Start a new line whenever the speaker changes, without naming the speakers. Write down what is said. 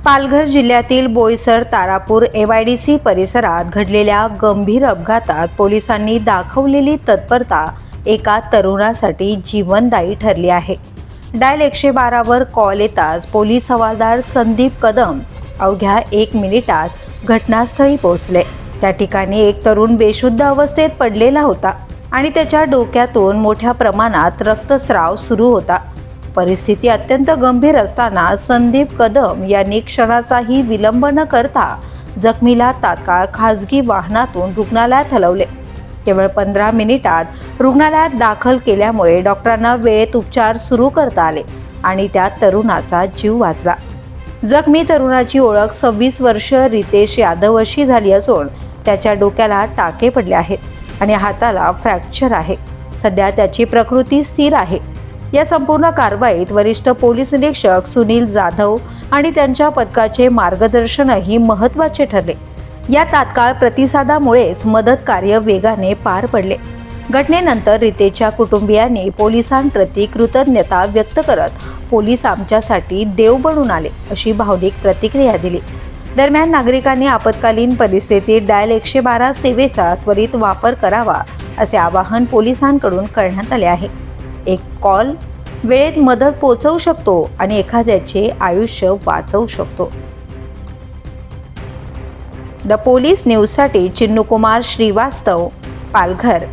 पालघर जिल्ह्यातील बोईसर तारापूर MIDC परिसरात घडलेल्या गंभीर अपघातात पोलिसांनी दाखवलेली तत्परता एका तरुणासाठी जीवनदायी ठरली आहे। डायल 112 वर कॉल येताच पोलीस हवालदार संदीप कदम अवघ्या 1 मिनिटात घटनास्थळी पोहोचले। त्या ठिकाणी एक तरुण बेशुद्ध अवस्थेत पडलेला होता आणि त्याच्या डोक्यातून मोठ्या प्रमाणात रक्तस्राव सुरू होता। परिस्थिती अत्यंत गंभीर असताना संदीप कदम यांनी क्षणाचाही विलंब न करता जखमीला तात्काळ खासगी वाहनातून रुग्णालयात हलवले। केवळ 15 मिनिटात रुग्णालयात दाखल केल्यामुळे डॉक्टरांना वेळेत उपचार सुरू करता आले आणि त्या तरुणाचा जीव वाचला। जखमी तरुणाची ओळख 26 वर्षीय रितेश यादव अशी झाली असून त्याच्या डोक्याला टाके पडले आहेत आणि हाताला फ्रॅक्चर आहे। सध्या त्याची प्रकृती स्थिर आहे। या संपूर्ण कारवाईत वरिष्ठ पोलीस निरीक्षक सुनील जाधव आणि त्यांच्या पथकाचे मार्गदर्शनही महत्त्वाचे ठरले। या तात्काळ प्रतिसादामुळेच मदत कार्य वेगाने पार पडले। घटनेनंतर रितेशच्या कुटुंबियांनी पोलिसांप्रती कृतज्ञता व्यक्त करत पोलीस आमच्यासाठी देव बनून आले अशी भावनिक प्रतिक्रिया दिली। दरम्यान नागरिकांनी आपत्कालीन परिस्थितीत डायल 112 सेवेचा त्वरित वापर करावा असे आवाहन पोलिसांकडून करण्यात आले आहे। एक कॉल वेळेत मदत पोहोचवू शकतो आणि एखाद्याचे आयुष्य वाचवू शकतो। द पोलीस न्यूजसाठी चिन्नू कुमार श्रीवास्तव, पालघर।